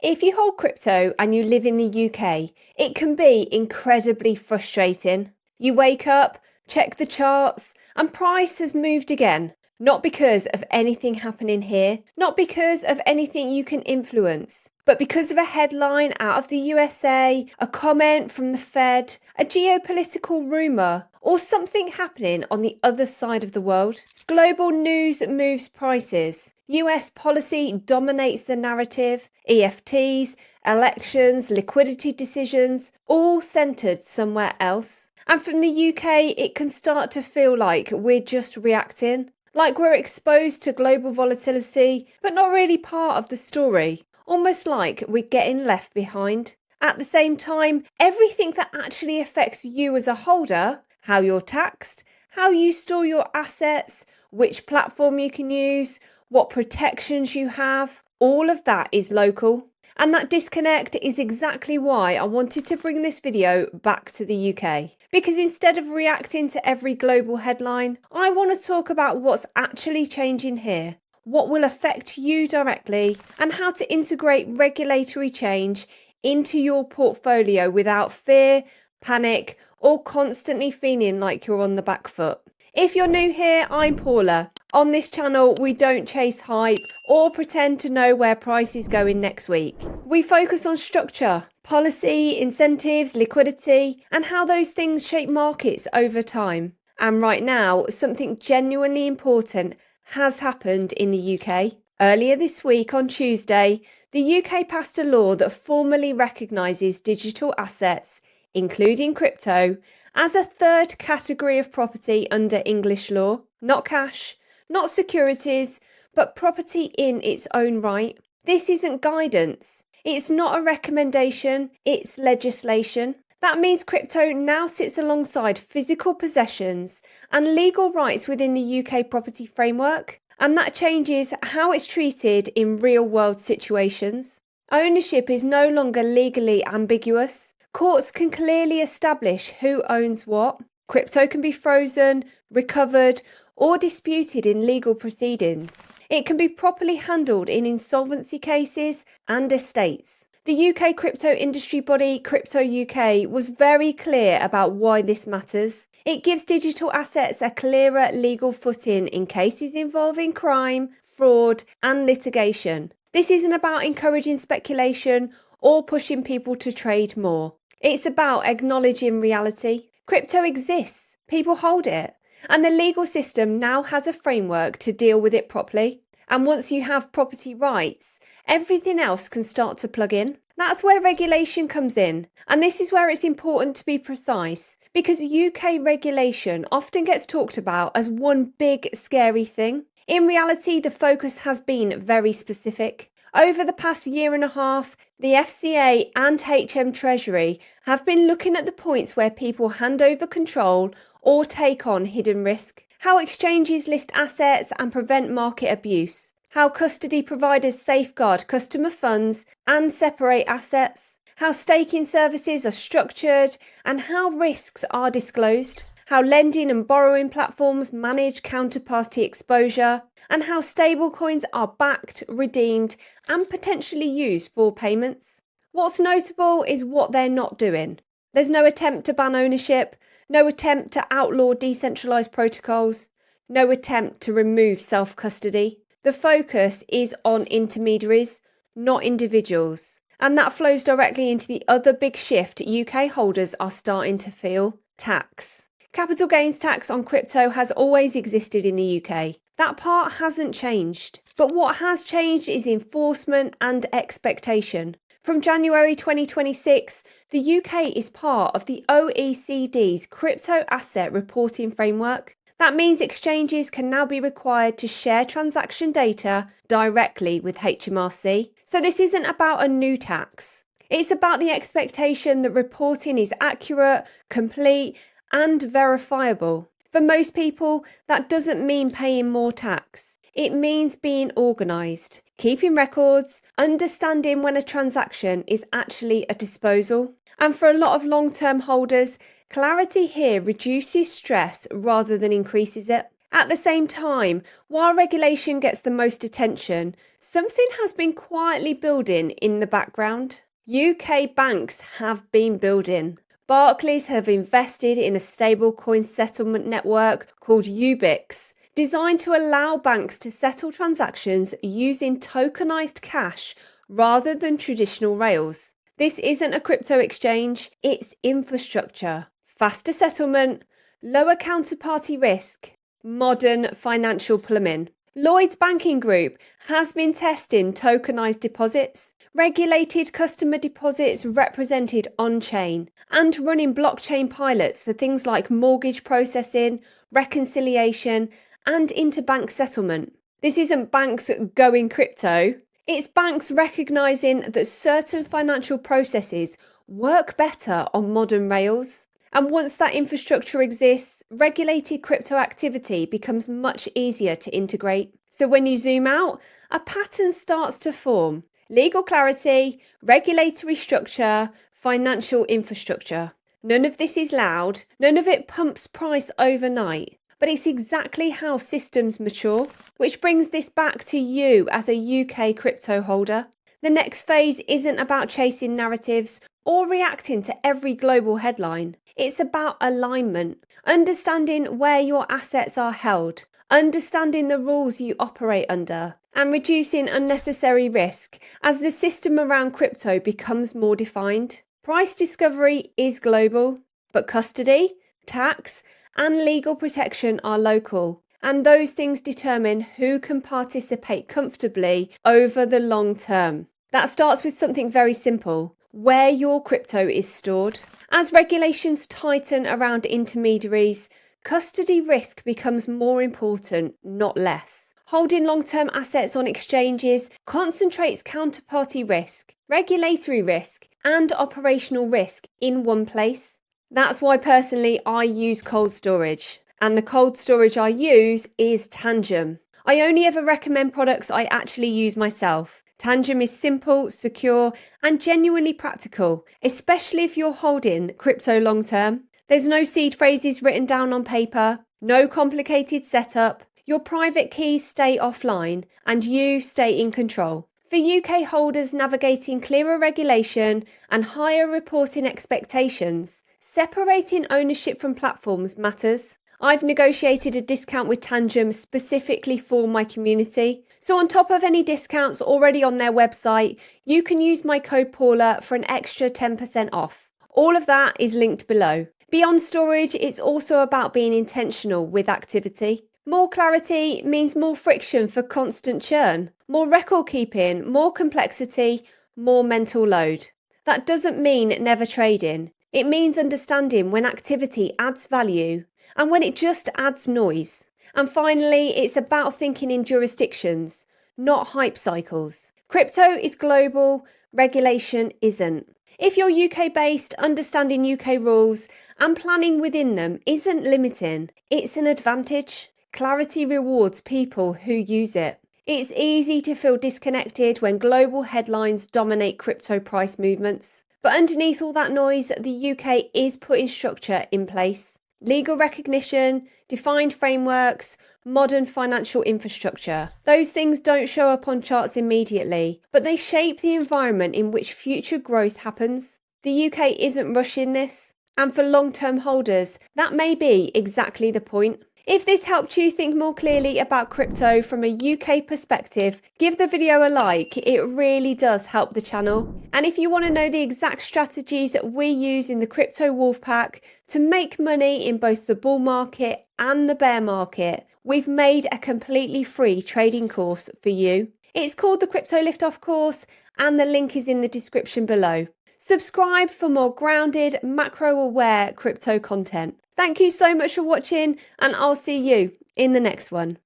If you hold crypto and you live in the UK, it can be incredibly frustrating. You wake up, check the charts, and price has moved again. Not because of anything happening here, not because of anything you can influence, but because of a headline out of the USA, a comment from the Fed, a geopolitical rumour, or something happening on the other side of the world. Global news moves prices. US policy dominates the narrative. EFTs, elections, liquidity decisions, all centred somewhere else. And from the UK, it can start to feel like we're just reacting. Like we're exposed to global volatility, but not really part of the story. Almost like we're getting left behind. At the same time, everything that actually affects you as a holder, how you're taxed, how you store your assets, which platform you can use, what protections you have, all of that is local. And that disconnect is exactly why I wanted to bring this video back to the UK. Because instead of reacting to every global headline, I want to talk about what's actually changing here, what will affect you directly, and how to integrate regulatory change into your portfolio without fear, panic, or constantly feeling like you're on the back foot. If you're new here, I'm Paula. On this channel, we don't chase hype or pretend to know where price is going next week. We focus on structure, policy, incentives, liquidity, and how those things shape markets over time. And right now, something genuinely important has happened in the UK. Earlier this week on Tuesday, the UK passed a law that formally recognises digital assets, including crypto, as a third category of property under English law. Not cash, not securities, but property in its own right. This isn't guidance. It's not a recommendation, it's legislation. That means crypto now sits alongside physical possessions and legal rights within the UK property framework, and that changes how it's treated in real-world situations. Ownership is no longer legally ambiguous. Courts can clearly establish who owns what. Crypto can be frozen, recovered, or disputed in legal proceedings. It can be properly handled in insolvency cases and estates. The UK crypto industry body, Crypto UK, was very clear about why this matters. It gives digital assets a clearer legal footing in cases involving crime, fraud, and litigation. This isn't about encouraging speculation or pushing people to trade more. It's about acknowledging reality. Crypto exists, people hold it, and the legal system now has a framework to deal with it properly. And once you have property rights, everything else can start to plug in. That's where regulation comes in. And this is where it's important to be precise, because UK regulation often gets talked about as one big scary thing. In reality, the focus has been very specific. Over the past year and a half, the FCA and HM Treasury have been looking at the points where people hand over control or take on hidden risk, how exchanges list assets and prevent market abuse, how custody providers safeguard customer funds and separate assets, how staking services are structured and how risks are disclosed, how lending and borrowing platforms manage counterparty exposure, and how stablecoins are backed, redeemed, and potentially used for payments. What's notable is what they're not doing. There's no attempt to ban ownership, no attempt to outlaw decentralized protocols, no attempt to remove self-custody. The focus is on intermediaries, not individuals. And that flows directly into the other big shift UK holders are starting to feel: tax. Capital gains tax on crypto has always existed in the UK. That part hasn't changed. But what has changed is enforcement and expectation. From January 2026, the UK is part of the OECD's Crypto Asset Reporting Framework. That means exchanges can now be required to share transaction data directly with HMRC. So this isn't about a new tax. It's about the expectation that reporting is accurate, complete, and verifiable. For most people, that doesn't mean paying more tax. It means being organised, keeping records, understanding when a transaction is actually a disposal. And for a lot of long-term holders, clarity here reduces stress rather than increases it. At the same time, while regulation gets the most attention, something has been quietly building in the background. UK banks have been building. Barclays have invested in a stablecoin settlement network called UBIX, designed to allow banks to settle transactions using tokenized cash rather than traditional rails. This isn't a crypto exchange, it's infrastructure. Faster settlement, lower counterparty risk, modern financial plumbing. Lloyds Banking Group has been testing tokenized deposits, regulated customer deposits represented on-chain, and running blockchain pilots for things like mortgage processing, reconciliation, and interbank settlement. This isn't banks going crypto, it's banks recognizing that certain financial processes work better on modern rails. And once that infrastructure exists, regulated crypto activity becomes much easier to integrate. So when you zoom out, a pattern starts to form. Legal clarity, regulatory structure, financial infrastructure. None of this is loud, none of it pumps price overnight, but it's exactly how systems mature, which brings this back to you as a UK crypto holder. The next phase isn't about chasing narratives or reacting to every global headline. It's about alignment, understanding where your assets are held, understanding the rules you operate under, and reducing unnecessary risk as the system around crypto becomes more defined. Price discovery is global, but custody, tax, and legal protection are local, and those things determine who can participate comfortably over the long term. That starts with something very simple: where your crypto is stored. As regulations tighten around intermediaries, custody risk becomes more important, not less. Holding long-term assets on exchanges concentrates counterparty risk, regulatory risk, and operational risk in one place. That's why personally I use cold storage, and the cold storage I use is Tangem. I only ever recommend products I actually use myself. Tangem is simple, secure, and genuinely practical, especially if you're holding crypto long term. There's no seed phrases written down on paper, no complicated setup. Your private keys stay offline, and you stay in control. For UK holders navigating clearer regulation and higher reporting expectations, separating ownership from platforms matters. I've negotiated a discount with Tangem specifically for my community. So on top of any discounts already on their website, you can use my code Paula for an extra 10% off. All of that is linked below. Beyond storage, it's also about being intentional with activity. More clarity means more friction for constant churn, more record keeping, more complexity, more mental load. That doesn't mean never trading. It means understanding when activity adds value and when it just adds noise. And finally, it's about thinking in jurisdictions, not hype cycles. Crypto is global, regulation isn't. If you're UK based, understanding UK rules and planning within them isn't limiting, it's an advantage. Clarity rewards people who use it. It's easy to feel disconnected when global headlines dominate crypto price movements. But underneath all that noise, the UK is putting structure in place. Legal recognition, defined frameworks, modern financial infrastructure. Those things don't show up on charts immediately, but they shape the environment in which future growth happens. The UK isn't rushing this, and for long-term holders, that may be exactly the point. If this helped you think more clearly about crypto from a UK perspective, give the video a like. It really does help the channel. And if you want to know the exact strategies that we use in the Crypto Wolfpack to make money in both the bull market and the bear market, we've made a completely free trading course for you. It's called the Crypto Liftoff course, and the link is in the description below. Subscribe for more grounded, macro-aware crypto content. Thank you so much for watching, and I'll see you in the next one.